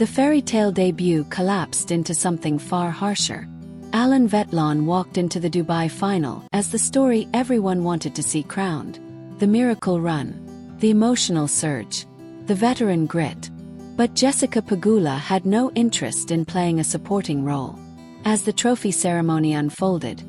The fairy tale debut collapsed into something far harsher. Alan Vetlon walked into the Dubai final as the story everyone wanted to see crowned. The miracle run, the emotional surge, the veteran grit. But Jessica Pegula had no interest in playing a supporting role. As the trophy ceremony unfolded,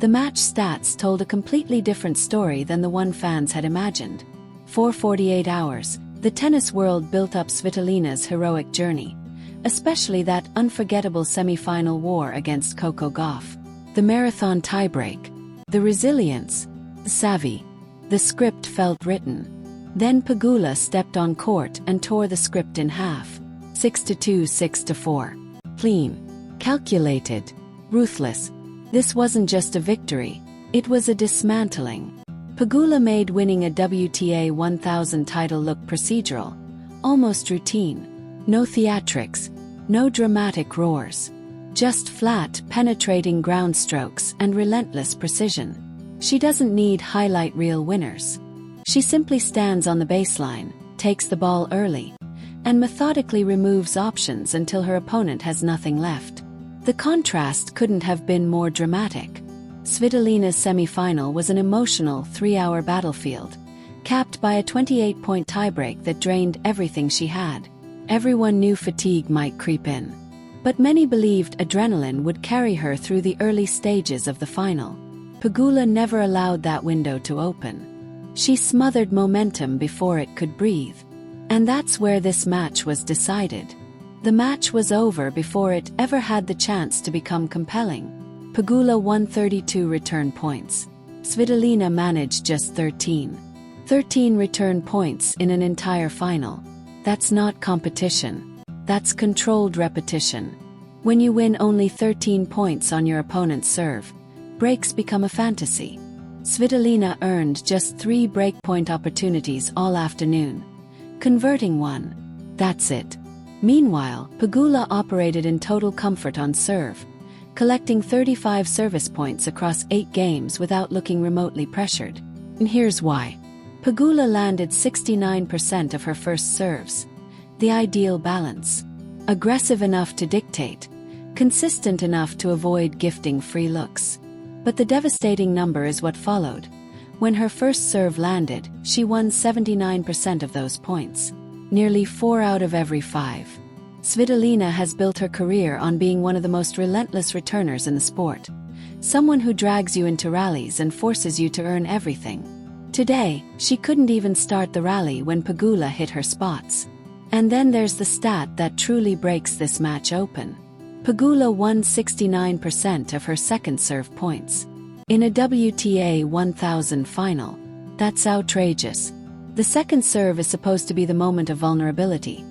the match stats told a completely different story than the one fans had imagined. For 48 hours, the tennis world built up Svitolina's heroic journey, especially that unforgettable semi-final war against Coco Gauff. The marathon tiebreak, the resilience, the savvy. The script felt written. Then Pegula stepped on court and tore the script in half. 6-2, 6-4. Clean, calculated, ruthless. This wasn't just a victory, it was a dismantling. Pegula made winning a WTA 1000 title look procedural, almost routine. No theatrics, no dramatic roars. Just flat, penetrating ground strokes and relentless precision. She doesn't need highlight reel winners. She simply stands on the baseline, takes the ball early, and methodically removes options until her opponent has nothing left. The contrast couldn't have been more dramatic. Svitolina's semi-final was an emotional 3-hour battlefield, capped by a 28-point tiebreak that drained everything she had. Everyone knew fatigue might creep in, but many believed adrenaline would carry her through the early stages of the final. Pegula never allowed that window to open. She smothered momentum before it could breathe. And that's where this match was decided. The match was over before it ever had the chance to become compelling. Pegula won 32 return points. Svitolina managed just 13. 13 return points in an entire final. That's not competition. That's controlled repetition. When you win only 13 points on your opponent's serve, breaks become a fantasy. Svitolina earned just 3 breakpoint opportunities all afternoon, converting 1. That's it. Meanwhile, Pegula operated in total comfort on serve, collecting 35 service points across 8 games without looking remotely pressured. And here's why. Pegula landed 69% of her first serves. The ideal balance. Aggressive enough to dictate, consistent enough to avoid gifting free looks. But the devastating number is what followed. When her first serve landed, she won 79% of those points. Nearly 4 out of every 5. Svitolina has built her career on being one of the most relentless returners in the sport. Someone who drags you into rallies and forces you to earn everything. Today, she couldn't even start the rally when Pegula hit her spots. And then there's the stat that truly breaks this match open. Pegula won 69% of her second serve points. In a WTA 1000 final. That's outrageous. The second serve is supposed to be the moment of vulnerability.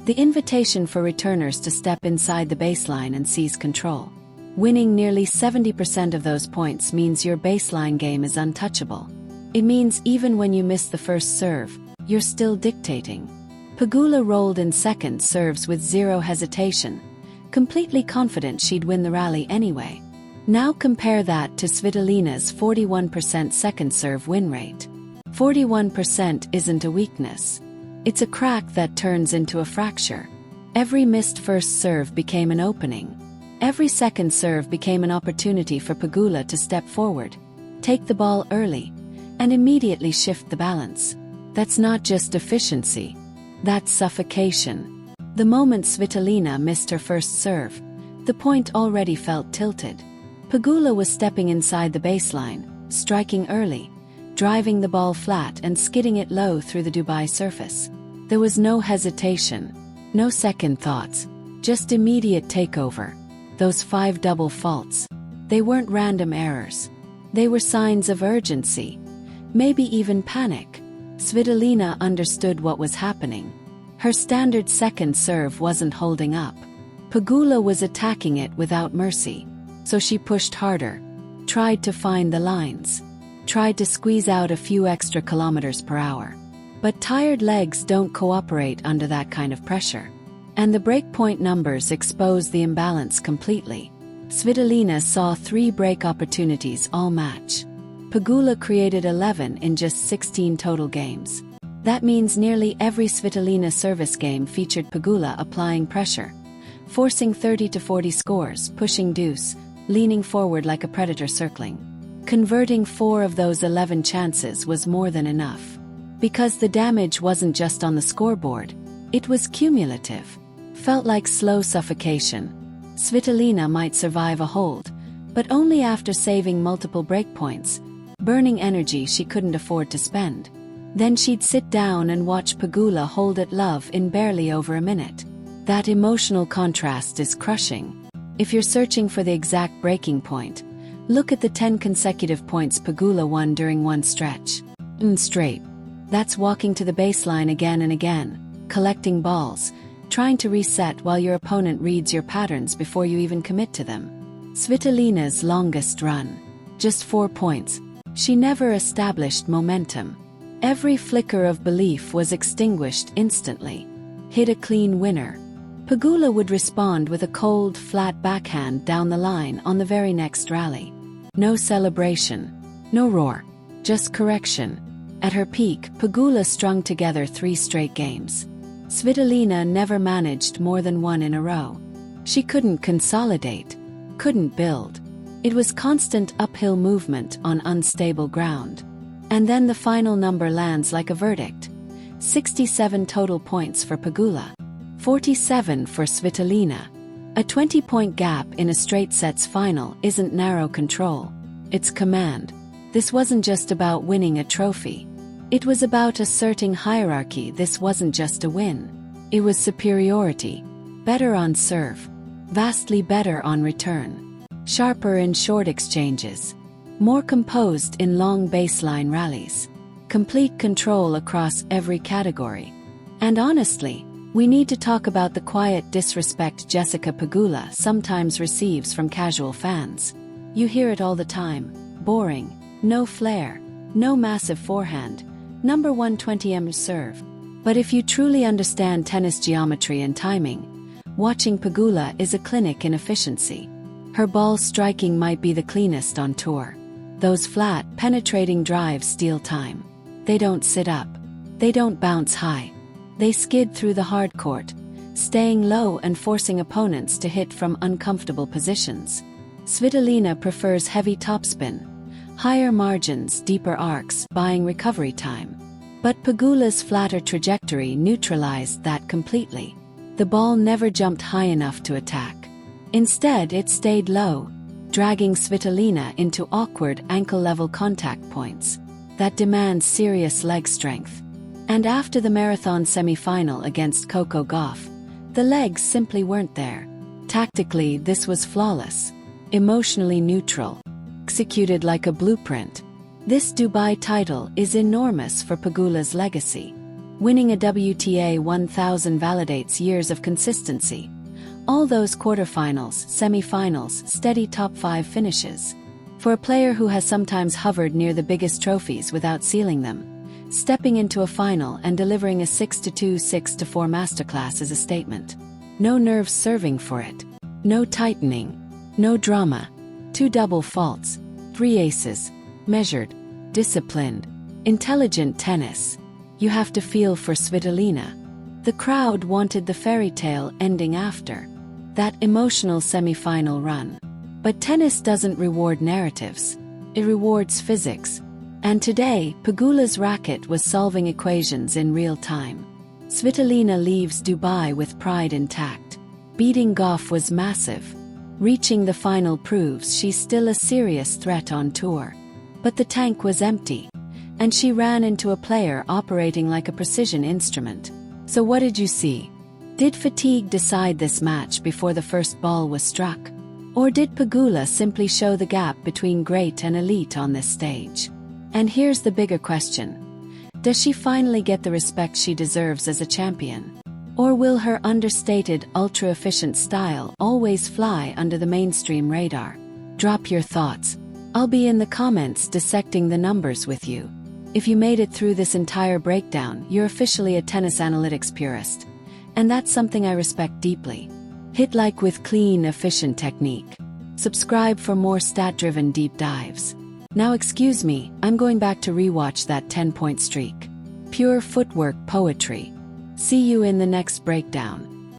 The invitation for returners to step inside the baseline and seize control. Winning nearly 70% of those points means your baseline game is untouchable. It means even when you miss the first serve, you're still dictating. Pegula rolled in second serves with zero hesitation, completely confident she'd win the rally anyway. Now compare that to Svitolina's 41% second serve win rate. 41% isn't a weakness. It's a crack that turns into a fracture. Every missed first serve became an opening. Every second serve became an opportunity for Pegula to step forward, take the ball early, and immediately shift the balance. That's not just efficiency. That's suffocation. The moment Svitolina missed her first serve, the point already felt tilted. Pegula was stepping inside the baseline, striking early, driving the ball flat and skidding it low through the Dubai surface. There was no hesitation, no second thoughts, just immediate takeover. Those 5 double faults, they weren't random errors. They were signs of urgency, maybe even panic. Svitolina understood what was happening. Her standard second serve wasn't holding up. Pegula was attacking it without mercy. So she pushed harder, tried to find the lines, tried to squeeze out a few extra kilometers per hour. But tired legs don't cooperate under that kind of pressure. And the breakpoint numbers expose the imbalance completely. Svitolina saw 3 break opportunities all match. Pegula created 11 in just 16 total games. That means nearly every Svitolina service game featured Pegula applying pressure, forcing 30 to 40 scores, pushing deuce, leaning forward like a predator circling. Converting 4 of those 11 chances was more than enough. Because the damage wasn't just on the scoreboard, it was cumulative. Felt like slow suffocation. Svitolina might survive a hold, but only after saving multiple breakpoints, burning energy she couldn't afford to spend. Then she'd sit down and watch Pegula hold at love in barely over a minute. That emotional contrast is crushing. If you're searching for the exact breaking point, look at the 10 consecutive points Pegula won during one stretch. Straight. That's walking to the baseline again and again, collecting balls, trying to reset while your opponent reads your patterns before you even commit to them. Svitolina's longest run. Just 4 points. She never established momentum. Every flicker of belief was extinguished instantly. Hit a clean winner. Pegula would respond with a cold, flat backhand down the line on the very next rally. No celebration. No roar. Just correction. At her peak, Pegula strung together 3 straight games. Svitolina never managed more than 1 in a row. She couldn't consolidate. Couldn't build. It was constant uphill movement on unstable ground. And then the final number lands like a verdict. 67 total points for Pegula. 47 for Svitolina. A 20-point gap in a straight sets final isn't narrow control. It's command. This wasn't just about winning a trophy. It was about asserting hierarchy. This wasn't just a win. It was superiority. Better on serve. Vastly better on return. Sharper in short exchanges. More composed in long baseline rallies. Complete control across every category. And honestly, we need to talk about the quiet disrespect Jessica Pegula sometimes receives from casual fans. You hear it all the time. Boring. No flair. No massive forehand. Number 120m serve. But if you truly understand tennis geometry and timing, watching Pegula is a clinic in efficiency. Her ball striking might be the cleanest on tour. Those flat, penetrating drives steal time. They don't sit up. They don't bounce high. They skid through the hard court, staying low and forcing opponents to hit from uncomfortable positions. Svitolina prefers heavy topspin. Higher margins, deeper arcs, buying recovery time. But Pegula's flatter trajectory neutralized that completely. The ball never jumped high enough to attack. Instead, it stayed low, dragging Svitolina into awkward ankle-level contact points that demand serious leg strength. And after the marathon semi-final against Coco Gauff, the legs simply weren't there. Tactically, this was flawless. Emotionally neutral. Executed like a blueprint. This Dubai title is enormous for Pegula's legacy. Winning a WTA 1000 validates years of consistency. All those quarterfinals, semifinals, steady top 5 finishes. For a player who has sometimes hovered near the biggest trophies without sealing them, stepping into a final and delivering a 6-2, 6-4 masterclass is a statement. No nerves serving for it. No tightening. No drama. 2 double faults. 3 aces. Measured. Disciplined. Intelligent tennis. You have to feel for Svitolina. The crowd wanted the fairy tale ending after that emotional semi-final run. But tennis doesn't reward narratives. It rewards physics. And today, Pegula's racket was solving equations in real time. Svitolina leaves Dubai with pride intact. Beating Gauff was massive. Reaching the final proves she's still a serious threat on tour. But the tank was empty. And she ran into a player operating like a precision instrument. So what did you see? Did fatigue decide this match before the first ball was struck? Or did Pegula simply show the gap between great and elite on this stage? And here's the bigger question. Does she finally get the respect she deserves as a champion? Or will her understated, ultra-efficient style always fly under the mainstream radar? Drop your thoughts. I'll be in the comments dissecting the numbers with you. If you made it through this entire breakdown, you're officially a tennis analytics purist. And that's something I respect deeply. Hit like with clean, efficient technique. Subscribe for more stat-driven deep dives. Now excuse me, I'm going back to rewatch that 10-point streak. Pure footwork poetry. See you in the next breakdown.